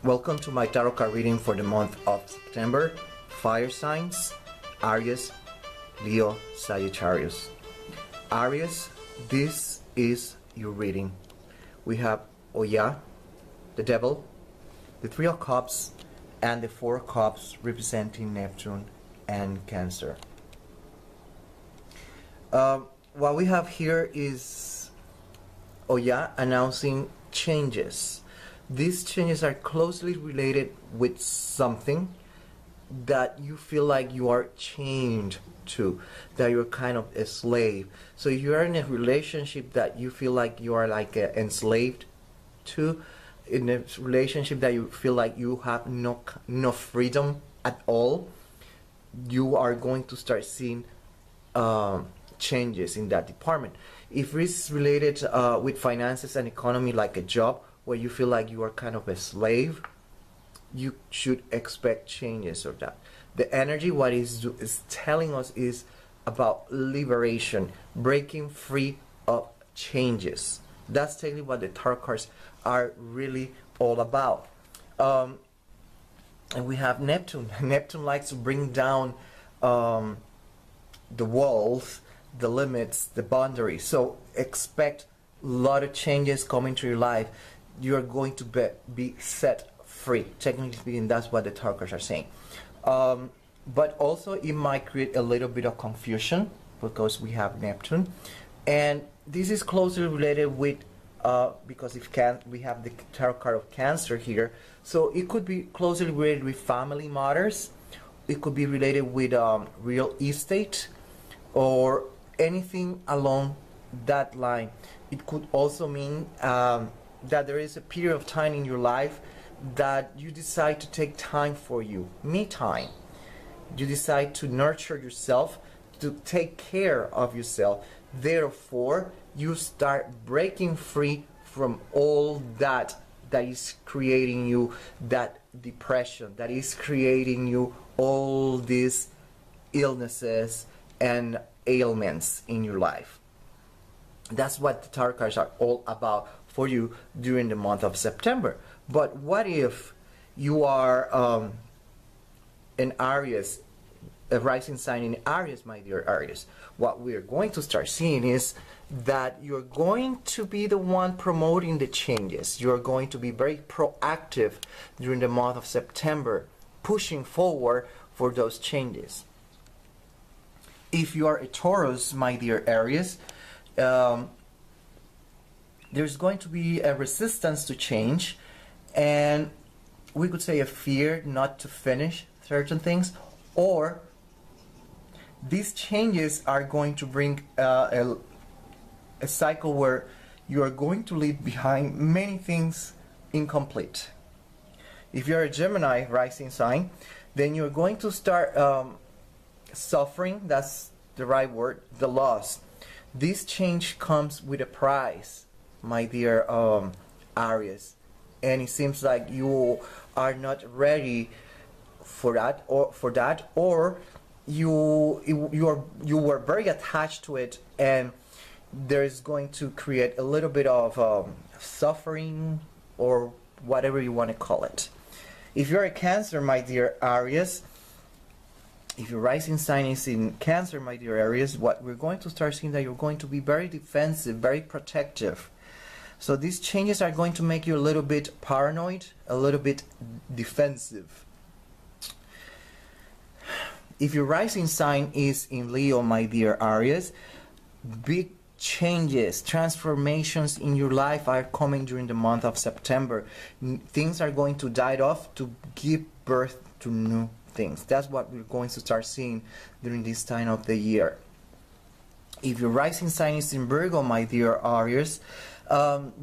Welcome to my tarot card reading for the month of September. Fire signs, Aries, Leo, Sagittarius. Aries, this is your reading. We have Oya, the devil, the Three of Cups, and the Four of Cups representing Neptune and Cancer. What we have here is Oya announcing changes. These changes are closely related with something that you feel like you are chained to, that you're kind of a slave. So you're in a relationship that you feel like you are like enslaved to, in a relationship that you feel like you have no freedom at all. You are going to start seeing changes in that department. If it's related with finances and economy, like a job where you feel like you are kind of a slave, you should expect changes of that. The energy, what is telling us, is about liberation, breaking free of changes. That's technically what the tarot cards are really all about. And we have Neptune. Neptune likes to bring down the walls, the limits, the boundaries. So expect a lot of changes coming to your life. You're going to be set free. Technically speaking, that's what the tarot cards are saying. But also it might create a little bit of confusion because we have Neptune, and this is closely related with because we have the tarot card of Cancer here, so it could be closely related with family matters. It could be related with real estate or anything along that line. It could also mean that there is a period of time in your life that you decide to take time for you, me time. You decide to nurture yourself, to take care of yourself. Therefore, you start breaking free from all that is creating you that depression, that is creating you all these illnesses and ailments in your life. That's what the tarot cards are all about for you during the month of September. But what if you are an Aries, a rising sign in Aries, my dear Aries? What we're going to start seeing is that you're going to be the one promoting the changes. You're going to be very proactive during the month of September, pushing forward for those changes. If you are a Taurus, my dear Aries, there's going to be a resistance to change, and we could say a fear not to finish certain things, or these changes are going to bring a cycle where you are going to leave behind many things incomplete. If you're a Gemini rising sign, then you're going to start suffering, that's the right word, the loss. This change comes with a price, my dear Aries, and it seems like you are not ready for that, or you were very attached to it, and there is going to create a little bit of suffering, or whatever you want to call it. If you're a Cancer, my dear Aries, if your rising sign is in Cancer, my dear Aries, what we're going to start seeing that you're going to be very defensive, very protective. So these changes are going to make you a little bit paranoid, a little bit defensive. If your rising sign is in Leo, my dear Aries, big changes, transformations in your life are coming during the month of September. Things are going to die off to give birth to new things. That's what we're going to start seeing during this time of the year. If your rising sign is in Virgo, my dear Aries,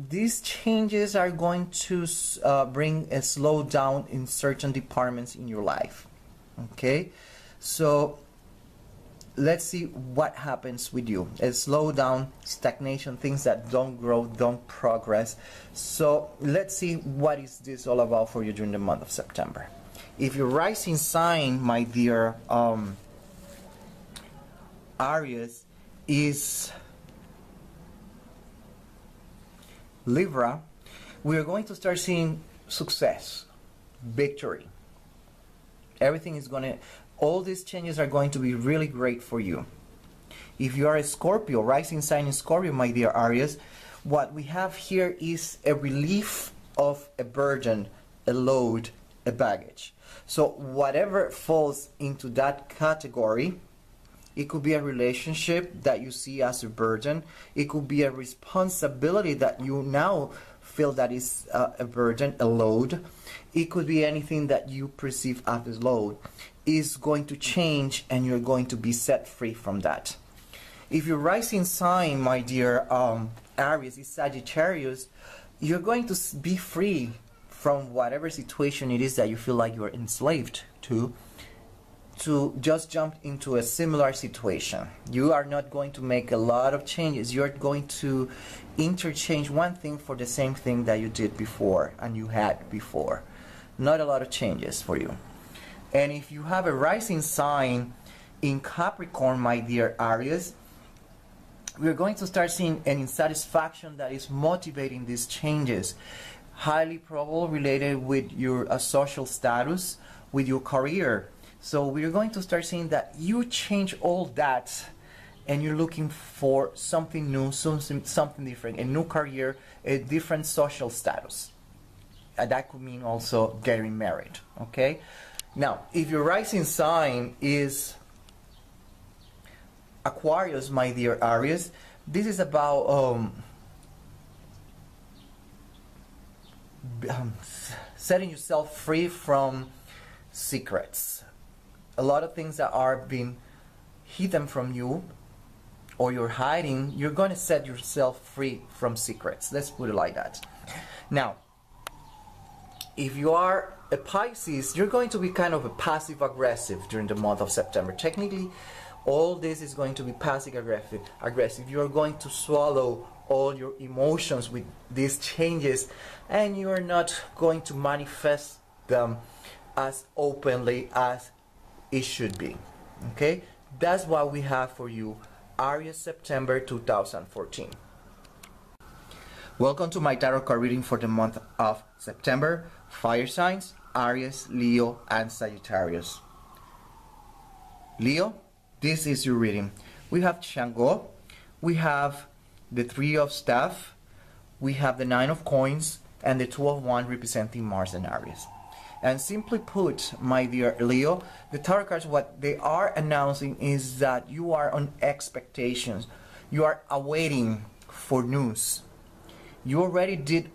these changes are going to bring a slowdown in certain departments in your life. Okay, so let's see what happens with you. A slowdown, stagnation, things that don't grow, don't progress. So let's see what is this all about for you during the month of September. If your rising sign, my dear Aries, is Libra, we are going to start seeing success. victory. Everything is going to, all these changes are going to be really great for you. If you are a Scorpio, rising sign in Scorpio, my dear Aries, what we have here is a relief of a burden, a load, a baggage. So whatever falls into that category, it could be a relationship that you see as a burden. It could be a responsibility that you now feel that is a burden, a load. It could be anything that you perceive as a load is going to change, and you're going to be set free from that. If your rising sign, my dear Aries, is Sagittarius, you're going to be free from whatever situation it is that you feel like you're enslaved to just jump into a similar situation. You are not going to make a lot of changes. You're going to interchange one thing for the same thing that you did before and you had before. Not a lot of changes for you. And if you have a rising sign in Capricorn, my dear Aries, we're going to start seeing an insatisfaction that is motivating these changes. Highly probable related with your social status, with your career. So we're going to start seeing that you change all that and you're looking for something new, something different, a new career, a different social status. That could mean also getting married, okay? Now, if your rising sign is Aquarius, my dear Aries, this is about setting yourself free from secrets. A lot of things that are being hidden from you or you're hiding, you're going to set yourself free from secrets. Let's put it like that. Now, if you are a Pisces, you're going to be kind of a passive-aggressive during the month of September. Technically, all this is going to be passive-aggressive. You are going to swallow all your emotions with these changes, and you are not going to manifest them as openly as it should be. Okay? That's what we have for you, Aries, September 2014. Welcome to my tarot card reading for the month of September. Fire signs, Aries, Leo, and Sagittarius. Leo, this is your reading. We have Shango, we have the Three of Staff, we have the Nine of Coins, and the Two of Wands representing Mars and Aries. And simply put, my dear Leo, the tarot cards, what they are announcing is that you are on expectations. You are awaiting for news. You already did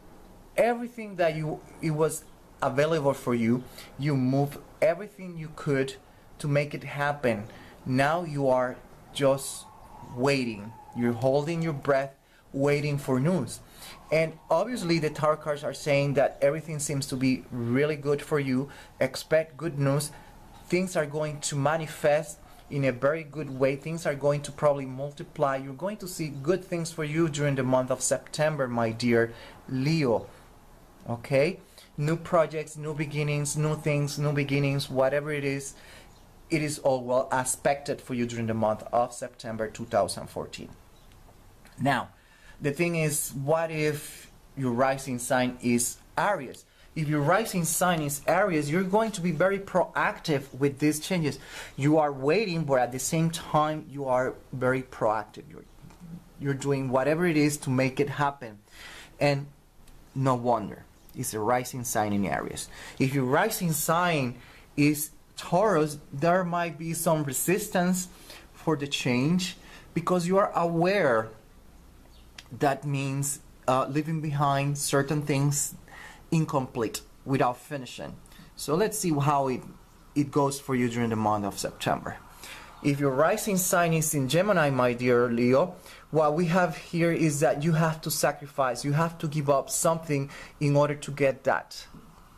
everything that it was available for you. You moved everything you could to make it happen. Now you are just waiting. You're holding your breath, waiting for news. And obviously the tarot cards are saying that everything seems to be really good for you. Expect good news. Things are going to manifest in a very good way. Things are going to probably multiply. You're going to see good things for you during the month of September, my dear Leo. Okay? New projects, new beginnings, new things, new beginnings, whatever it is all well aspected for you during the month of September 2014. Now, the thing is, what if your rising sign is Aries? If your rising sign is Aries, you're going to be very proactive with these changes. You are waiting, but at the same time, you are very proactive. You're doing whatever it is to make it happen. And no wonder, it's a rising sign in Aries. If your rising sign is Taurus, there might be some resistance for the change because you are aware that means leaving behind certain things incomplete without finishing. So let's see how it goes for you during the month of September. If your rising sign is in Gemini, my dear Leo, what we have here is that you have to sacrifice, you have to give up something in order to get that,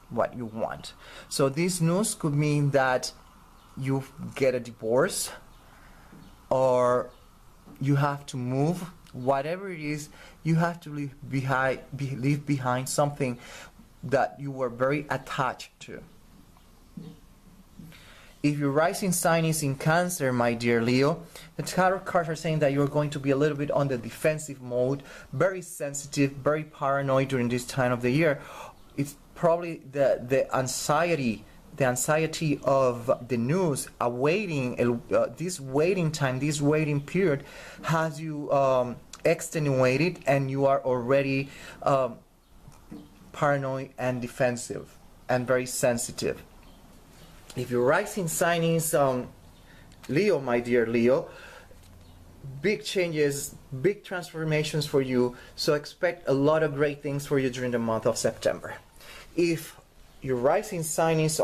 what you want. So this news could mean that you get a divorce or you have to move. Whatever it is, you have to leave behind something that you were very attached to. If your rising sign is in Cancer, my dear Leo, the tarot cards are saying that you're going to be a little bit on the defensive mode, very sensitive, very paranoid during this time of the year. probably the anxiety of the news, awaiting this waiting time, this waiting period, has you extenuated, and you are already paranoid and defensive and very sensitive. If your rising sign is Leo, my dear Leo, big changes, big transformations for you, so expect a lot of great things for you during the month of September. If your rising sign is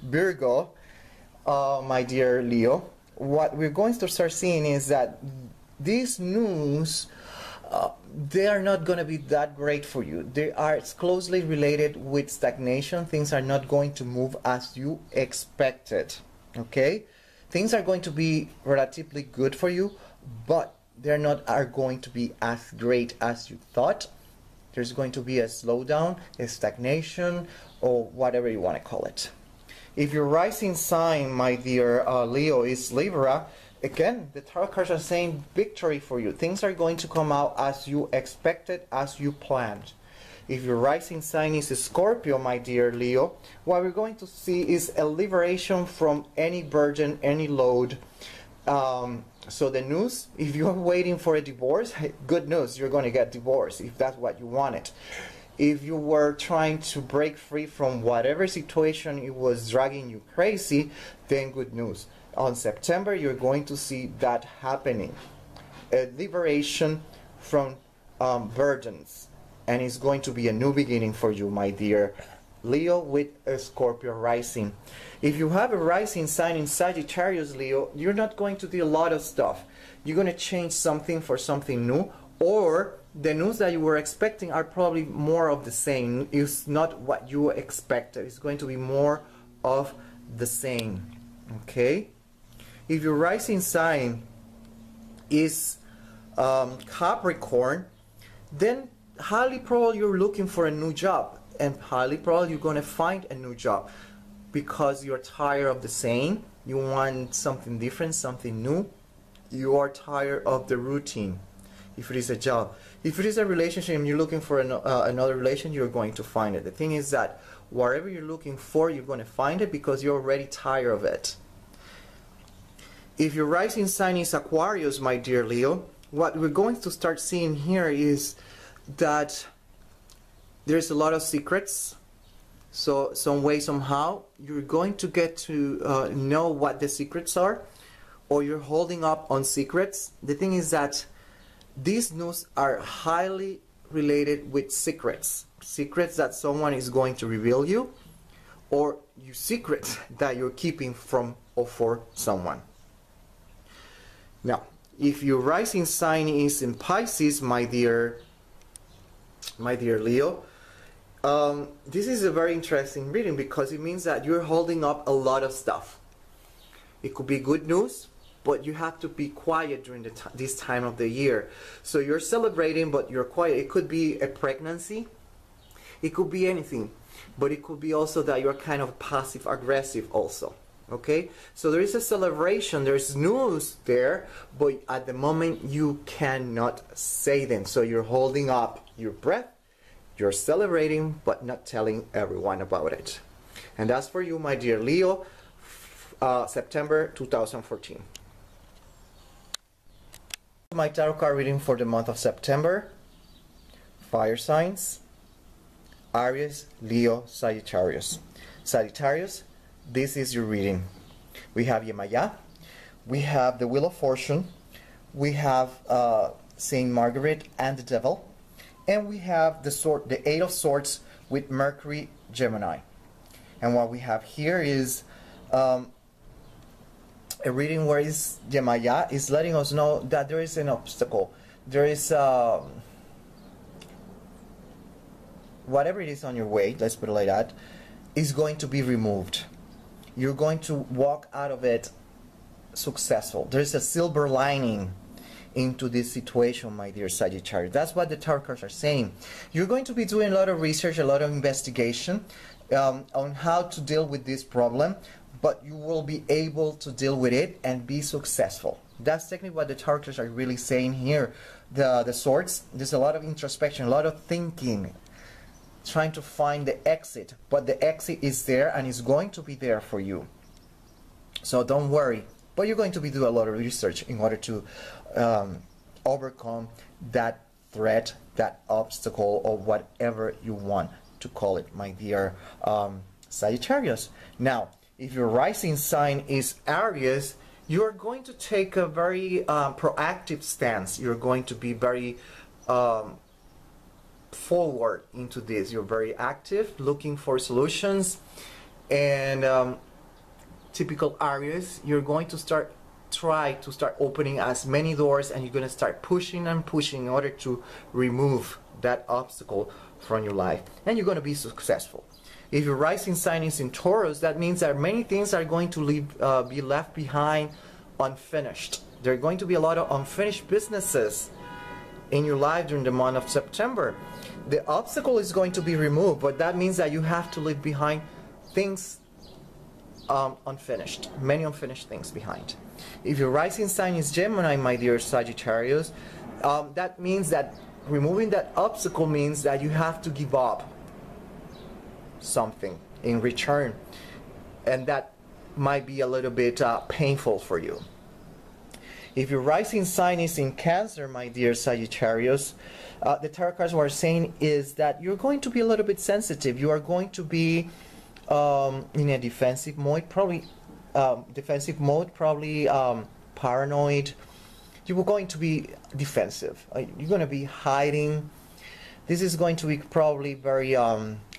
Virgo, my dear Leo, what we're going to start seeing is that these news, they are not going to be that great for you. They are closely related with stagnation. Things are not going to move as you expected. Okay, things are going to be relatively good for you, but they're not going to be as great as you thought. There's going to be a slowdown, a stagnation, or whatever you want to call it. If your rising sign, my dear Leo, is Libra, again, the tarot cards are saying victory for you. Things are going to come out as you expected, as you planned. If your rising sign is Scorpio, my dear Leo, what we're going to see is a liberation from any burden, any load. So the news, if you're waiting for a divorce, good news, you're going to get divorced if that's what you wanted. If you were trying to break free from whatever situation it was dragging you crazy, then good news. On September, you're going to see that happening. A liberation from burdens. And it's going to be a new beginning for you, my dear Leo, with a Scorpio rising. If you have a rising sign in Sagittarius, Leo, you're not going to do a lot of stuff. You're going to change something for something new, or the news that you were expecting are probably more of the same. It's not what you expected. It's going to be more of the same. Okay? If your rising sign is Capricorn, then highly probably you're looking for a new job, and highly probably you're going to find a new job because you're tired of the same. You want something different, something new. You are tired of the routine. If it is a job, if it is a relationship and you're looking for another relation, you're going to find it. The thing is that whatever you're looking for, you're going to find it because you're already tired of it. If your rising sign is Aquarius, my dear Leo, what we're going to start seeing here is that there's a lot of secrets. So some way, somehow, you're going to get to know what the secrets are, or you're holding up on secrets. The thing is that these news are highly related with secrets. Secrets that someone is going to reveal you, or your secrets that you're keeping from or for someone. Now, if your rising sign is in Pisces, my dear Leo, this is a very interesting reading because it means that you're holding up a lot of stuff. It could be good news, but you have to be quiet during this time of the year. So you're celebrating, but you're quiet. It could be a pregnancy. It could be anything. But it could be also that you're kind of passive-aggressive also. Okay? So there is a celebration. There's news there, but at the moment you cannot say them. So you're holding up your breath. You're celebrating, but not telling everyone about it. And that's for you, my dear Leo, September 2014. My tarot card reading for the month of September. Fire signs. Aries, Leo, Sagittarius. Sagittarius, this is your reading. We have Yemaya. We have the Wheel of Fortune. We have Saint Margaret and the Devil. And we have the Eight of Swords with Mercury, Gemini. And what we have here is a reading where Yemaya is letting us know that there is an obstacle. There is whatever it is on your way, let's put it like that, is going to be removed. You're going to walk out of it successful. There's a silver lining into this situation, my dear Sagittarius. That's what the tarot cards are saying. You're going to be doing a lot of research, a lot of investigation on how to deal with this problem, but you will be able to deal with it and be successful. That's technically what the tarot cards are really saying here. The swords, there's a lot of introspection, a lot of thinking, trying to find the exit, but the exit is there and is going to be there for you. So don't worry, but you're going to be doing a lot of research in order to overcome that threat, that obstacle, or whatever you want to call it, my dear Sagittarius. Now, if your rising sign is Aries, you're going to take a very proactive stance. You're going to be very forward into this. You're very active, looking for solutions, and typical Aries, you're going to try to start opening as many doors, and you're going to start pushing and pushing in order to remove that obstacle from your life, and you're going to be successful. If your rising sign is in Taurus, that means that many things are going to be left behind unfinished. There are going to be a lot of unfinished businesses in your life during the month of September. The obstacle is going to be removed, but that means that you have to leave behind things unfinished, many unfinished things behind. If your rising sign is Gemini, my dear Sagittarius, that means that removing that obstacle means that you have to give up something in return, and that might be a little bit painful for you. If your rising sign is in Cancer, my dear Sagittarius, the tarot cards were saying is that you're going to be a little bit sensitive. You are going to be in a defensive mode, probably paranoid. You're going to be defensive. You're going to be hiding. This is going to be probably very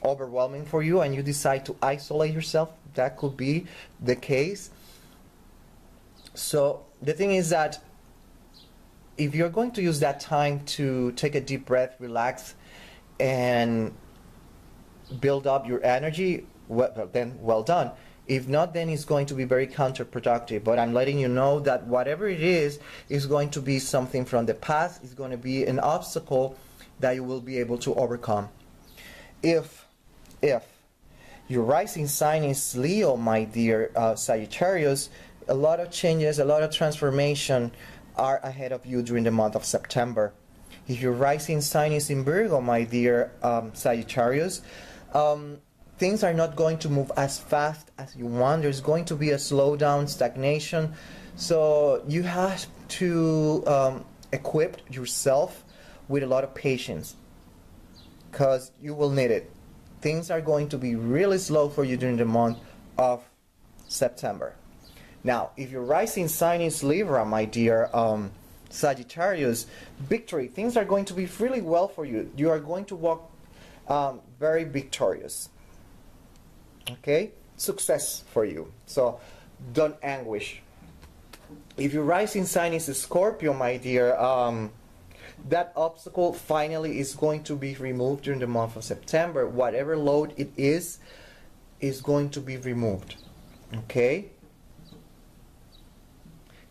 overwhelming for you, and you decide to isolate yourself. That could be the case. So the thing is that if you're going to use that time to take a deep breath, relax, and build up your energy, then well done. If not, then it's going to be very counterproductive. But I'm letting you know that whatever it is going to be something from the past. It's going to be an obstacle that you will be able to overcome. If your rising sign is Leo, my dear Sagittarius, a lot of changes, a lot of transformation are ahead of you during the month of September. If your rising sign is in Virgo, my dear Sagittarius, things are not going to move as fast as you want. There's going to be a slowdown, stagnation. So you have to equip yourself with a lot of patience, because you will need it. Things are going to be really slow for you during the month of September. Now, if your rising sign is Libra, my dear Sagittarius, victory. Things are going to be really well for you. You are going to walk very victorious. Okay? Success for you. So, don't anguish. If your rising sign is Scorpio, my dear, that obstacle finally is going to be removed during the month of September. Whatever load it is going to be removed. Okay?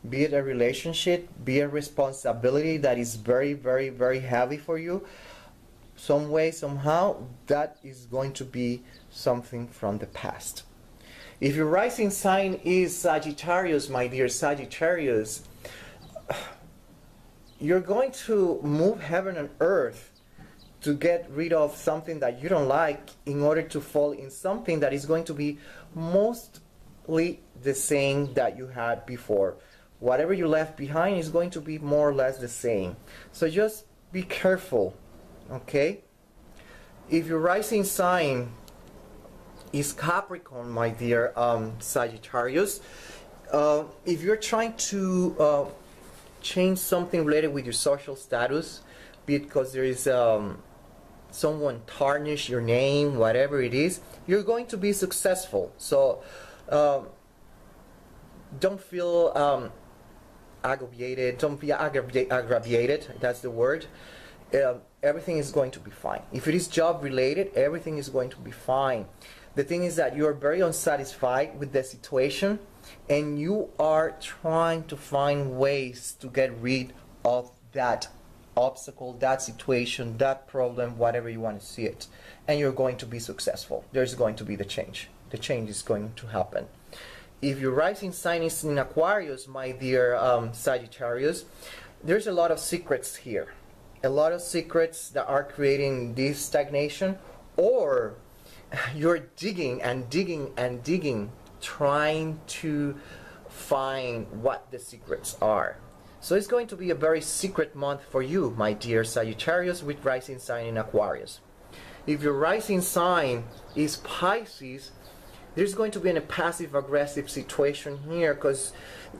Be it a relationship, be a responsibility that is very, very, very heavy for you, some way, somehow, that is going to be something from the past. If your rising sign is Sagittarius, my dear Sagittarius, you're going to move heaven and earth to get rid of something that you don't like in order to fall in something that is going to be mostly the same that you had before. Whatever you left behind is going to be more or less the same. So just be careful, okay? If your rising sign is Capricorn, my dear Sagittarius, if you're trying to change something related with your social status, be it because there is someone tarnish your name, whatever it is, you're going to be successful. So don't feel aggravated, don't be aggravated, that's the word. Everything is going to be fine. If it is job related, everything is going to be fine. The thing is that you are very unsatisfied with the situation, and you are trying to find ways to get rid of that obstacle, that situation, that problem, whatever you want to see it, and you're going to be successful. There's going to be the change. The change is going to happen. If your rising sign is in Aquarius, my dear Sagittarius, there's a lot of secrets here. A lot of secrets that are creating this stagnation, or you're digging and digging and digging, trying to find what the secrets are. So it's going to be a very secret month for you, my dear Sagittarius, with rising sign in Aquarius. If your rising sign is Pisces, there's going to be a passive-aggressive situation here, because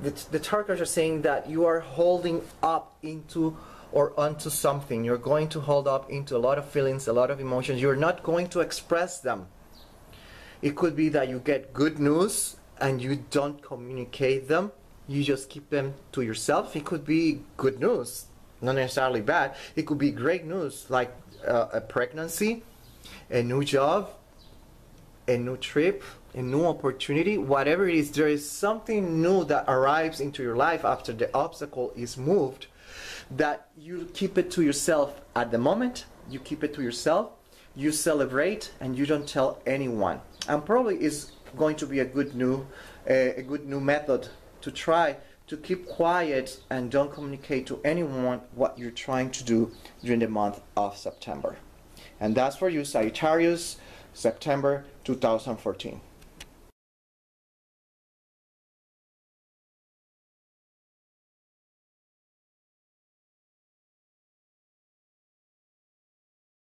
the tarot cards are saying that you are holding up into or onto something. You're going to hold up into a lot of feelings, a lot of emotions. You're not going to express them. It could be that you get good news and you don't communicate them. You just keep them to yourself. It could be good news, not necessarily bad. It could be great news, like a pregnancy, a new job, a new trip, a new opportunity. Whatever it is, there is something new that arrives into your life after the obstacle is moved, that you keep it to yourself at the moment. You keep it to yourself, you celebrate, and you don't tell anyone. And probably is going to be a good new method to try to keep quiet and don't communicate to anyone what you're trying to do during the month of September. And that's for you, Sagittarius, September 2014.